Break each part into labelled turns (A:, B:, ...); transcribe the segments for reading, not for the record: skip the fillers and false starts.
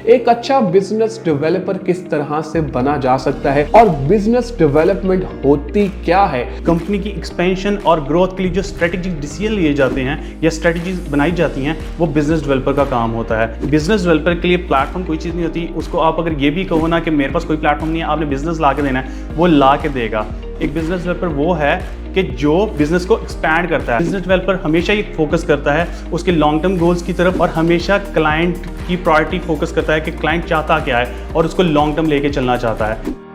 A: एक अच्छा business developer किस तरह से बना जा सकता है और बिजनेस डेवलपमेंट होती क्या है।
B: कंपनी की एक्सपेंशन और ग्रोथ के लिए जो स्ट्रेटेजिक डिसीजन लिए जाते हैं या स्ट्रेटजीज बनाई जाती हैं वो बिजनेस डेवलपर का काम होता है। बिजनेस डेवलपर के लिए प्लेटफॉर्म कोई चीज़ नहीं होती, उसको आप अगर ये भी कहो ना कि मेरे पास कोई प्लेटफॉर्म नहीं है, आपने बिजनेस ला के देना है, वो ला के देगा। एक बिजनेस डेवलपर वो है कि जो बिजनेस को एक्सपैंड करता है। बिजनेस डेवलपर हमेशा ये फोकस करता है उसके लॉन्ग टर्म गोल्स की तरफ और हमेशा क्लाइंट की प्रायोरिटी फोकस करता है कि क्लाइंट चाहता क्या है और उसको लॉन्ग टर्म लेके चलना चाहता है।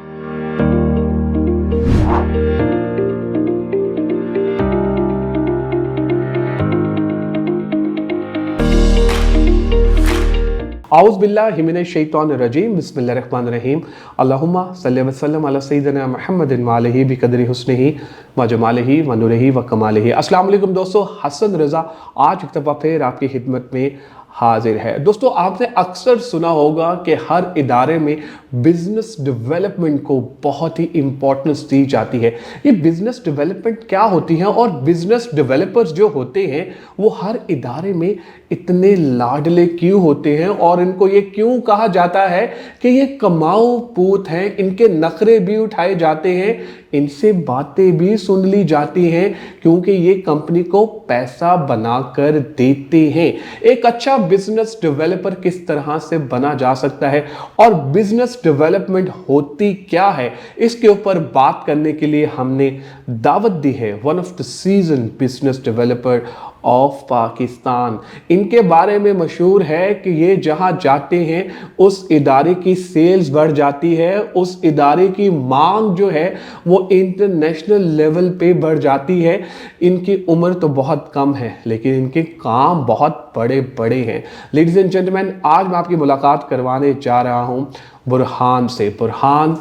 A: औज़ बिल्लाहि मिनश शैतानिर रजीम, बिस्मिल्लाहिर रहमानिर रहीम। अल्लाहुम्मा सल्लि व सल्लिम अला सय्यिदिना मुहम्मदिन व आलिहि बिक़द्रि हुस्निही व जमालिही व नूरिही व कमालिही। अस्सलाम वालेकुम दोस्तों, हसन रज़ा आज एक दफ़ा फिर आपकी खिदमत में हाजिर है। दोस्तों, आपने अक्सर सुना होगा कि हर इदारे में बिजनेस डेवलपमेंट को बहुत ही इंपॉर्टेंस दी जाती है। ये बिजनेस डेवलपमेंट क्या होती है और बिजनेस डेवलपर्स जो होते हैं वो हर इदारे में इतने लाडले क्यों होते हैं और इनको ये क्यों कहा जाता है कि ये कमाऊ पूत हैं, इनके नखरे भी उठाए जाते हैं, इनसे बातें भी सुन ली जाती हैं क्योंकि ये कंपनी को पैसा बनाकर देते हैं। एक अच्छा बिजनेस डेवलपर किस तरह से बना जा सकता है और बिजनेस डेवलपमेंट होती क्या है, इसके ऊपर बात करने के लिए हमने दावत दी है one of the season business developer of Pakistan. इनके बारे में मशहूर है कि ये जहां जाते हैं उस इदारे की सेल्स बढ़ जाती है, उस इदारे की मांग जो है वो इंटरनेशनल लेवल पे बढ़ जाती है। इनकी उम्र तो बहुत कम है लेकिन इनके काम बहुत बड़े बड़े हैं। लेडीज एंड जेंटलमैन, आज मैं आपकी मुलाकात करवाने जा रहा हूं बुरहान से। Burhan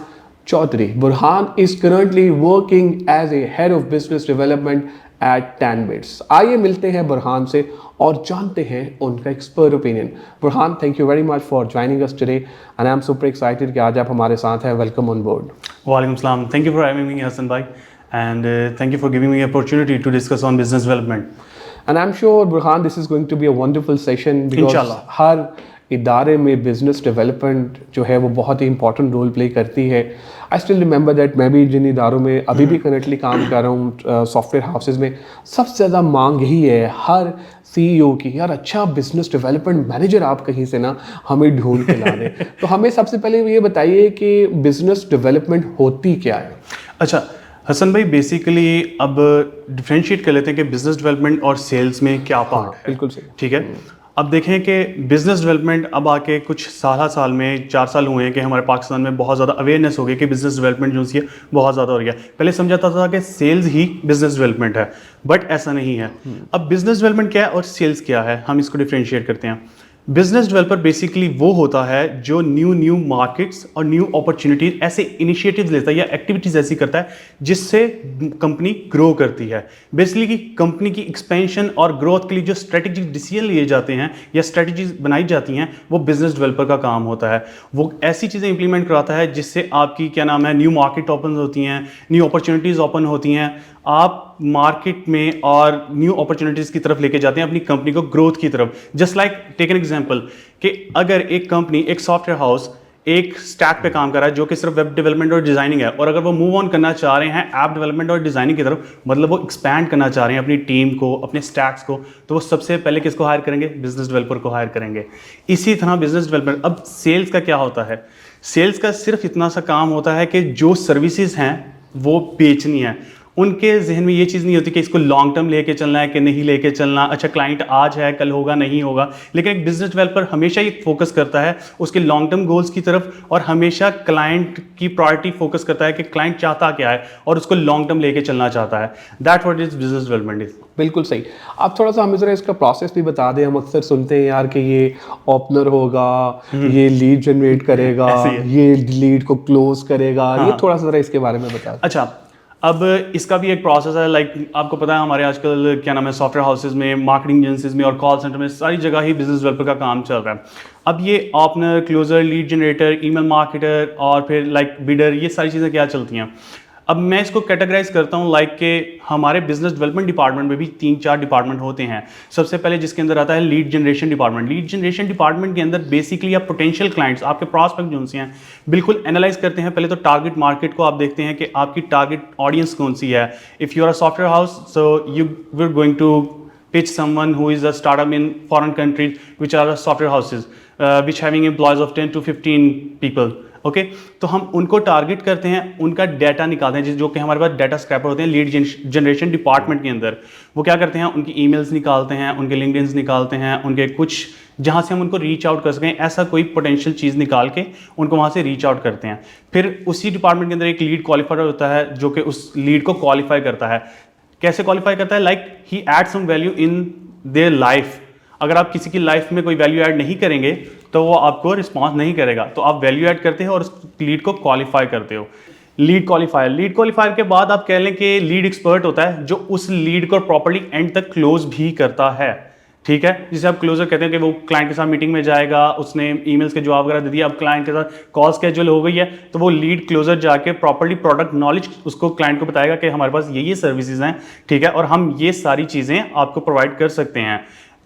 A: Chaudhary. Burhan is currently working as a head of business development at Tanbits. आइए मिलते हैं बुरहान से और जानते हैं उनका expert opinion. Burhan, thank you very much for joining us today and I am super excited कि आज आप हमारे साथ हैं। Welcome on board.
B: वालेकुम सलाम, thank you for having me Hasan भाई and thank you for giving me opportunity to discuss on business development.
A: And I am sure Burhan this is going to be a wonderful session because हर इदारे में business development जो है वो बहुत ही important role play करती है। आई स्टिल रिमेंबर दैट मैं भी जिन इदारों में अभी भी करेंटली काम कर रहा हूँ सॉफ्टवेयर हाउसेज में, सबसे ज़्यादा मांग यही है हर CEO की, यार अच्छा बिजनेस डेवलपमेंट मैनेजर आप कहीं से ना हमें ढूंढ के ला दें। तो हमें सबसे पहले ये बताइए कि बिजनेस डेवलपमेंट होती क्या है।
B: अच्छा हसन भाई, बेसिकली अब डिफ्रेंशिएट कर लेते हैं कि बिजनेस डेवलपमेंट और सेल्स में क्या पार्ट है।
A: बिल्कुल सही, ठीक
B: है। अब देखें कि बिजनेस डेवलपमेंट अब आके कुछ साल में 4 साल हुए हैं कि हमारे पाकिस्तान में बहुत ज़्यादा अवेयरनेस हो गई कि बिजनेस डेवलपमेंट जो है बहुत ज़्यादा हो गया। पहले समझाता था कि सेल्स ही बिजनेस डेवलपमेंट है, बट ऐसा नहीं है। अब बिजनेस डेवलपमेंट क्या है और सेल्स क्या है, हम इसको डिफ्रेंशिएट करते हैं। बिजनेस डेवलपर बेसिकली वो होता है जो न्यू मार्केट्स और न्यू अपॉर्चुनिटीज ऐसे इनिशिएटिव्स लेता है या एक्टिविटीज ऐसी करता है जिससे कंपनी ग्रो करती है। बेसिकली कंपनी की एक्सपेंशन और ग्रोथ के लिए जो स्ट्रेटेजिक डिसीजन लिए जाते हैं या स्ट्रेटजीज बनाई जाती हैं वो बिजनेस डेवलपर का काम होता है। वो ऐसी चीज़ें इंप्लीमेंट कराता है जिससे आपकी क्या नाम है न्यू मार्केट ओपन होती हैं, न्यू अपॉर्चुनिटीज़ ओपन होती हैं, आप मार्केट में और न्यू अपॉर्चुनिटीज़ की तरफ लेके जाते हैं अपनी कंपनी को ग्रोथ की तरफ। Just like take an example कि अगर एक कंपनी, एक सॉफ्टवेयर हाउस एक स्टैक पे काम कर रहा है जो कि सिर्फ वेब डेवलपमेंट और डिज़ाइनिंग है, और अगर वो मूव ऑन करना चाह रहे हैं ऐप डेवलपमेंट और डिज़ाइनिंग की तरफ, मतलब वो एक्सपैंड करना चाह रहे हैं अपनी टीम को, अपने स्टैक्स को, तो वो सबसे पहले किसको हायर करेंगे? बिजनेस डेवलपर को हायर करेंगे। इसी तरह बिजनेस डेवलपमेंट, अब सेल्स का क्या होता है? सेल्स का सिर्फ इतना सा काम होता है कि जो सर्विसेज हैं वो बेचनी है। उनके जहन में ये चीज़ नहीं होती कि इसको लॉन्ग टर्म लेके चलना है कि नहीं लेके चलना। अच्छा, क्लाइंट आज है कल होगा नहीं होगा, लेकिन एक बिजनेस डेवलपर हमेशा ये फोकस करता है उसके लॉन्ग टर्म गोल्स की तरफ और हमेशा क्लाइंट की प्रायोरिटी फोकस करता है कि क्लाइंट चाहता क्या है और उसको लॉन्ग टर्म लेके चलना चाहता है। That what is business development is.
A: बिल्कुल सही। आप थोड़ा सा हमें जरा इसका प्रोसेस भी बता दें। हम अक्सर सुनते हैं यार कि ये ओपनर होगा, ये लीड जनरेट करेगा, ये लीड को क्लोज करेगा। हाँ। ये थोड़ा सा जरा इसके बारे में बता दें।
B: अच्छा, अब इसका भी एक प्रोसेस है। लाइक आपको पता है हमारे आजकल क्या नाम है सॉफ्टवेयर हाउसेज में, मार्केटिंग एजेंसीज में और कॉल सेंटर में सारी जगह ही बिजनेस डेवलपर का काम चल रहा है। अब ये opener, closer, lead generator, email marketer और फिर लाइक बिडर, ये सारी चीज़ें क्या चलती हैं। अब मैं इसको कैटेगराइज करता हूँ लाइक के हमारे बिजनेस डेवलपमेंट डिपार्टमेंट में भी 3-4 डिपार्टमेंट होते हैं। सबसे पहले जिसके अंदर आता है lead generation department. Lead generation department के अंदर बेसिकली आप पोटेंशियल क्लाइंट्स, आपके प्रॉस्पेक्ट जो हैं, बिल्कुल एनालाइज करते हैं। पहले तो टारगेट मार्केट को आप देखते हैं कि आपकी टारगेट ऑडियंस कौन सी है। If you are a software house, so you were going to pitch someone who is a startup in foreign countries which are software houses which having employees of 10 to 15 people. Okay तो हम उनको target करते हैं, उनका data निकालते हैं, जो कि हमारे पास डाटा स्क्रैपर होते हैं लीड जनरेशन डिपार्टमेंट के अंदर। वो क्या करते हैं, उनकी ईमेल्स निकालते हैं, उनके लिंक्डइन्स निकालते हैं, उनके कुछ जहाँ से हम उनको रीच आउट कर सकें ऐसा कोई पोटेंशियल चीज़ निकाल के उनको वहाँ से रीच आउट करते हैं। फिर उसी डिपार्टमेंट के अंदर एक लीड क्वालिफायर होता है जो कि उस लीड को क्वालिफाई करता है। कैसे क्वालिफाई करता है, like he add some value in their life. अगर आप किसी की लाइफ में कोई वैल्यू ऐड नहीं करेंगे तो वो आपको रिस्पॉन्स नहीं करेगा, तो आप वैल्यू ऐड करते हो और उस लीड को क्वालिफाई करते हो। लीड क्वालिफायर के बाद आप कह लें कि लीड एक्सपर्ट होता है जो उस लीड को प्रॉपर्ली एंड तक क्लोज भी करता है। ठीक है, जिसे आप क्लोजर कहते हैं कि वो क्लाइंट के साथ मीटिंग में जाएगा, उसने ईमेल्स के जवाब वगैरह दे दिया, अब क्लाइंट के साथ कॉल स्केड्यूल हो गई है, तो वो लीड क्लोजर जाके प्रॉपर्ली प्रोडक्ट नॉलेज उसको क्लाइंट को बताएगा कि हमारे पास ये सर्विसेज हैं, ठीक है, और हम ये सारी चीज़ें आपको प्रोवाइड कर सकते हैं।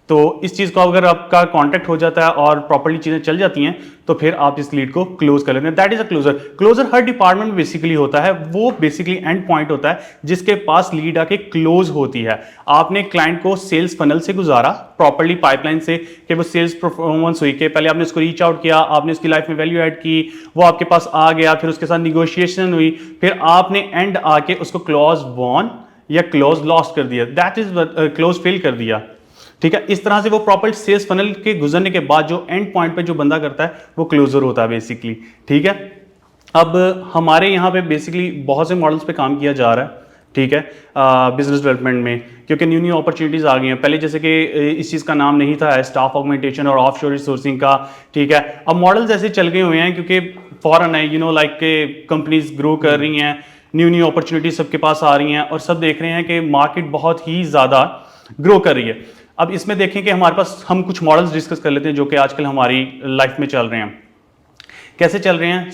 B: तो इस चीज़ को अगर आपका कॉन्टैक्ट हो जाता है और प्रॉपर्ली चीज़ें चल जाती हैं तो फिर आप इस लीड को क्लोज कर लेते हैं। That is a closer. Closer हर डिपार्टमेंट में बेसिकली होता है, वो बेसिकली एंड पॉइंट होता है जिसके पास लीड आके क्लोज होती है। आपने क्लाइंट को सेल्स फनल से गुजारा प्रॉपर्ली, पाइपलाइन से, कि वो सेल्स परफॉर्मेंस हुई, कि पहले आपने उसको रीच आउट किया, आपने उसकी लाइफ में वैल्यू ऐड की, वो आपके पास आ गया, फिर उसके साथ निगोशिएशन हुई, फिर आपने एंड आके उसको क्लोज वॉन या क्लोज लॉस्ट कर दिया, दैट इज क्लोज फेल कर दिया। ठीक है, इस तरह से वो प्रॉपर सेल्स फनल के गुजरने के बाद जो एंड पॉइंट पे जो बंदा करता है वो क्लोजर होता है बेसिकली। ठीक है, अब हमारे यहाँ पे बेसिकली बहुत से मॉडल्स पे काम किया जा रहा है, ठीक है, बिजनेस डेवलपमेंट में, क्योंकि न्यू न्यू अपॉर्चुनिटीज़ आ गई हैं। पहले जैसे कि इस चीज़ का नाम नहीं था, स्टाफ ऑगमेंटेशन और ऑफशोर रिसोर्सिंग का। ठीक है, अब मॉडल्स ऐसे चल गए हुए हैं क्योंकि फॉरन है, लाइक के कंपनीज ग्रो कर रही हैं, न्यू अपॉर्चुनिटीज सबके पास आ रही हैं और सब देख रहे हैं कि मार्केट बहुत ही ज़्यादा ग्रो कर रही है। अब इसमें देखें कि हमारे पास, हम कुछ मॉडल्स डिस्कस कर लेते हैं जो कि आजकल हमारी लाइफ में चल रहे हैं। कैसे चल रहे हैं,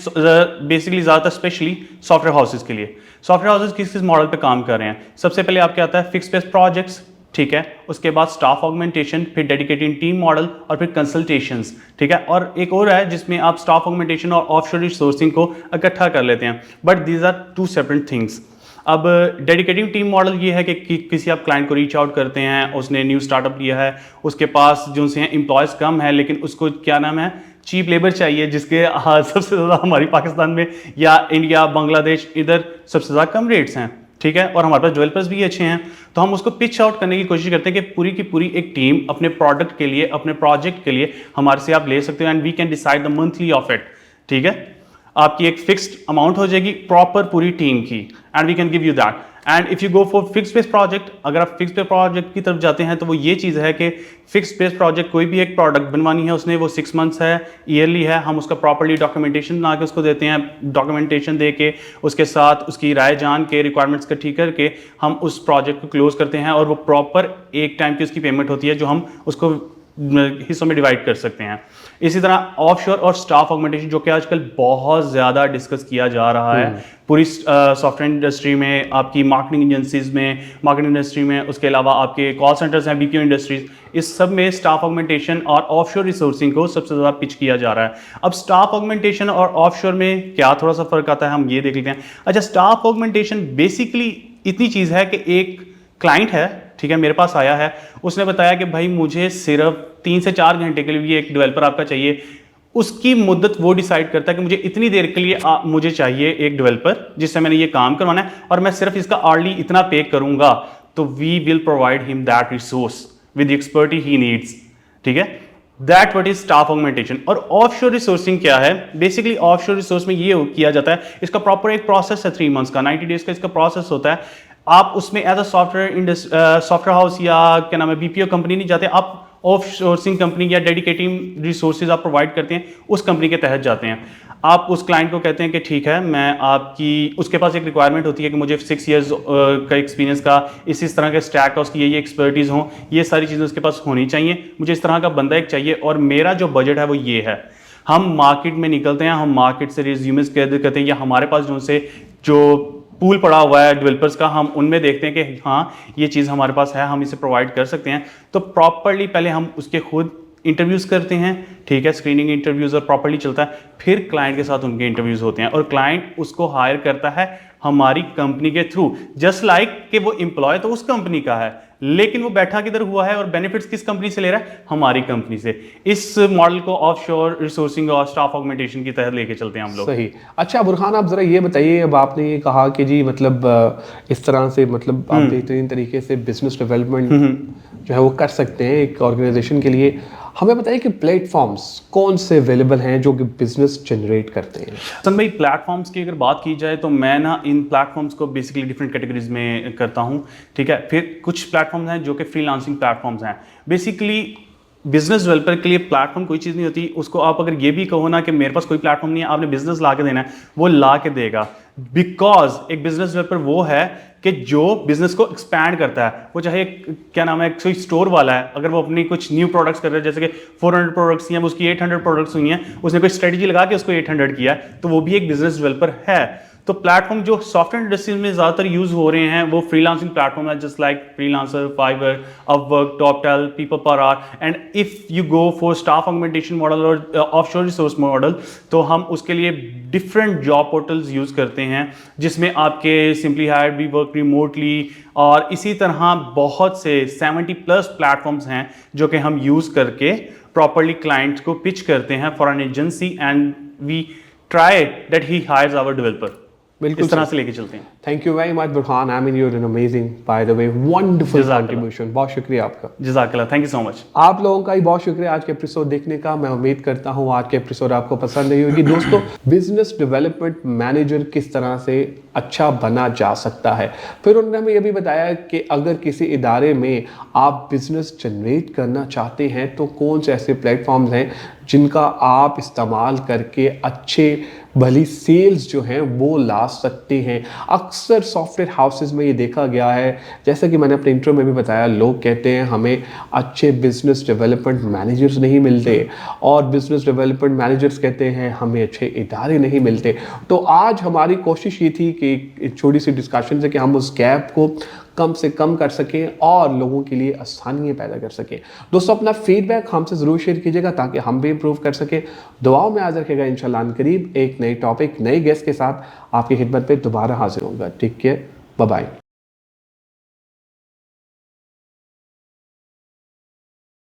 B: बेसिकली ज़्यादातर स्पेशली सॉफ्टवेयर हाउसेस के लिए। सॉफ्टवेयर हाउसेस किस किस मॉडल पे काम कर रहे हैं? सबसे पहले आपके आता है फिक्स बेस प्रोजेक्ट्स, ठीक है, उसके बाद स्टाफ ऑगमेंटेशन, फिर डेडिकेटेड टीम मॉडल और फिर कंसल्टेशंस। ठीक है, और एक और है जिसमें आप स्टाफ ऑगमेंटेशन और ऑफशोर रिसोर्सिंग को इकट्ठा कर लेते हैं, but these are two separate things. अब डेडिकेटिव टीम मॉडल ये है कि किसी आप क्लाइंट को रीच आउट करते हैं, उसने न्यू स्टार्टअप लिया है, उसके पास जो से एम्प्लॉयज़ कम है, लेकिन उसको क्या नाम है, चीप लेबर चाहिए, जिसके सबसे ज़्यादा हमारी पाकिस्तान में या इंडिया, बांग्लादेश, इधर सबसे ज़्यादा कम रेट्स हैं। ठीक है, और हमारे पास डेवलपर्स भी अच्छे हैं, तो हम उसको पिच आउट करने की कोशिश करते हैं कि पूरी की पूरी एक टीम अपने प्रोडक्ट के लिए, अपने प्रोजेक्ट के लिए हमारे से आप ले सकते हो and we can decide the monthly of it. ठीक है, आपकी एक फिक्स्ड अमाउंट हो जाएगी प्रॉपर पूरी टीम की and we can give you that. And if you go for fix base project, अगर आप फिक्स बेस प्रोजेक्ट की तरफ जाते हैं तो वो ये चीज़ है कि फिक्स बेस प्रोजेक्ट कोई भी एक प्रोडक्ट बनवानी है उसने, वो 6 मंथ्स है, ईयरली है, हम उसका प्रॉपर्ली डॉक्यूमेंटेशन बना के उसको देते हैं, डॉक्यूमेंटेशन दे के उसके साथ उसकी राय जान के, रिक्वायरमेंट्स इकट्ठी करके हम उस प्रोजेक्ट को क्लोज करते हैं और वो प्रॉपर एक टाइम की उसकी पेमेंट होती है जो हम उसको हिस्सों में डिवाइड कर सकते हैं। इसी तरह ऑफशोर और स्टाफ ऑगमेंटेशन, जो कि आजकल बहुत ज़्यादा डिस्कस किया जा रहा है पूरी सॉफ्टवेयर इंडस्ट्री में, आपकी मार्केटिंग एजेंसीज में, मार्केटिंग इंडस्ट्री में, उसके अलावा आपके कॉल सेंटर्स हैं, बीपीओ इंडस्ट्रीज, इस सब में स्टाफ ऑगमेंटेशन और ऑफशोर रिसोर्सिंग को सबसे ज़्यादा पिच किया जा रहा है। अब स्टाफ ऑगमेंटेशन और ऑफशोर में क्या थोड़ा सा फ़र्क आता है, हम ये देख लेते हैं। अच्छा, स्टाफ ऑगमेंटेशन बेसिकली इतनी चीज़ है कि एक क्लाइंट है, ठीक है, मेरे पास आया है, उसने बताया कि भाई मुझे सिर्फ 3 से 4 घंटे के लिए एक डेवलपर आपका चाहिए। उसकी मुद्दत वो डिसाइड करता है कि मुझे इतनी देर के लिए मुझे चाहिए एक डेवलपर जिससे मैंने ये काम करवाना है और मैं सिर्फ इसका अर्ली इतना पे करूंगा, तो we will provide him that resource with the expertise he needs. ठीक है, that what is staff augmentation. और ऑफशोर रिसोर्सिंग क्या है? बेसिकली ऑफशोर रिसोर्स में ये किया जाता है, इसका प्रॉपर एक प्रोसेस है 3 मंथ्स का, 90 डेज का इसका प्रोसेस होता है। आप उसमें एज अ सॉफ्टवेयर हाउस या क्या नाम है बीपीओ कंपनी नहीं जाते, आप ऑफ सोर्सिंग कंपनी या डेडिकेटिंग रिसोर्सेज आप प्रोवाइड करते हैं, उस कंपनी के तहत जाते हैं। आप उस क्लाइंट को कहते हैं कि ठीक है, मैं आपकी, उसके पास एक रिक्वायरमेंट होती है कि मुझे 6 ईयर्स का एक्सपीरियंस का इस तरह के स्टैक का, उसकी ये एक्सपर्टीज़ हों, ये सारी चीज़ें उसके पास होनी चाहिए, मुझे इस तरह का बंदा एक चाहिए और मेरा जो बजट है वो ये है। हम मार्केट में निकलते हैं, हम मार्केट से रिज्यूमेस कहते हैं या हमारे पास जो पूल पड़ा हुआ है डेवलपर्स का, हम उनमें देखते हैं कि हाँ ये चीज़ हमारे पास है, हम इसे प्रोवाइड कर सकते हैं, तो प्रॉपरली पहले हम उसके खुद इंटरव्यूज़ करते हैं, ठीक है, स्क्रीनिंग इंटरव्यूज़ और प्रॉपरली चलता है, फिर क्लाइंट के साथ उनके इंटरव्यूज़ होते हैं और क्लाइंट उसको हायर करता है हमारी कंपनी के थ्रू, जस्ट लाइक कि वो एम्प्लॉय तो उस कंपनी का है, लेकिन वो बैठा किधर हुआ है और बेनिफिट्स किस कंपनी से ले रहा है, हमारी कंपनी से। इस मॉडल को ऑफशोर रिसोर्सिंग और स्टाफ ऑगमेंटेशन की तहत लेके चलते हैं हम लोग।
A: सही। अच्छा बुरहान, आप ज़रा ये बताइए, अब आपने ये कहा कि जी मतलब इस तरह से मतलब आप बेहतरीन तरीके से बिजनेस डेवलपमेंट जो है वो कर सकते हैं एक ऑर्गेनाइजेशन के लिए। हमें बताइए कि प्लेटफॉर्म्स कौन से अवेलेबल हैं जो कि बिजनेस जनरेट करते हैं।
B: हसन भाई, प्लेटफॉर्म्स की अगर बात की जाए तो मैं ना इन प्लेटफॉर्म्स को बेसिकली डिफरेंट कैटेगरीज में करता हूँ, ठीक है। फिर कुछ प्लेटफॉर्म्स हैं जो कि फ्रीलांसिंग प्लेटफॉर्म्स हैं। बेसिकली बिजनेस डेवलपर के लिए प्लेटफॉर्म कोई चीज़ नहीं होती, उसको आप अगर ये भी कहो ना कि मेरे पास कोई प्लेटफॉर्म नहीं है, आपने बिजनेस ला के देना है, वो ला के देगा। बिकॉज एक बिजनेस डेवलपर वो है कि जो बिजनेस को एक्सपैंड करता है, वो चाहे क्या नाम है, कोई स्टोर वाला है, अगर वो अपनी कुछ न्यू प्रोडक्ट्स कर रहा है, जैसे कि 400 प्रोडक्ट्स हैं, उसकी 800 प्रोडक्ट्स हुई हैं, उसने कोई स्ट्रेटजी लगा के उसको 800 किया, तो वो भी एक बिजनेस डेवलपर है। तो प्लेटफॉर्म जो सॉफ्टवेयर इंडस्ट्री में ज़्यादातर यूज़ हो रहे हैं वो फ्रीलांसिंग प्लेटफॉर्म है, just like Freelancer, Fiverr, Upwork, Toptal, People Per Hour. And if you go for staff augmentation model और ऑफशोर रिसोर्स मॉडल, तो हम उसके लिए डिफरेंट जॉब पोर्टल्स यूज़ करते हैं, जिसमें आपके simply hire, we work remotely और इसी तरह बहुत से 70+ प्लेटफॉर्म्स हैं जो कि हम यूज़ करके प्रॉपरली क्लाइंट्स को पिच करते हैं for an agency, and we try that he hires our developer.
A: बिल्कुल
B: इस तरह से लेके चलते हैं।
A: Thank you very much Burhan, I mean you're an amazing by the way, wonderful
B: जज़ाकल्लाह।
A: कंट्रीब्यूशन, बहुत शुक्रिया आपका।
B: जज़ाकल्लाह, थैंक यू सो मच।
A: आप लोगों का ही बहुत शुक्रिया आज के एपिसोड देखने का। मैं उम्मीद करता हूँ आज के एपिसोड आपको पसंद आई होगी। दोस्तों, बिजनेस डेवलपमेंट मैनेजर किस तरह से अच्छा बना जा सकता है, फिर उन्होंने हमें यह भी बताया कि अगर किसी इदारे में आप बिजनेस जनरेट करना चाहते हैं तो कौन से ऐसे प्लेटफॉर्म्स हैं जिनका आप इस्तेमाल करके अच्छे भली सेल्स जो हैं वो ला सकते हैं। अक्सर सॉफ्टवेयर हाउसेस में ये देखा गया है, जैसा कि मैंने अपने इंट्रो में भी बताया, लोग कहते हैं हमें अच्छे बिजनेस डेवलपमेंट मैनेजर्स नहीं मिलते, और बिजनेस डेवलपमेंट मैनेजर्स कहते हैं हमें अच्छे इदारे नहीं मिलते। तो आज हमारी कोशिश ये थी कि एक छोटी सी डिस्कशन से कि हम उस गैप को कम से कम कर सकें और लोगों के लिए आसानियाँ पैदा कर सकें। दोस्तों, अपना फीडबैक हमसे ज़रूर शेयर कीजिएगा ताकि हम भी इम्प्रूव कर सकें। दुआओं में याद रखिएगा, इंशाल्लाह करीब एक नई टॉपिक, नए गेस्ट के साथ आपकी खिदमत पे दोबारा हाजिर होगा। Take care, bye bye.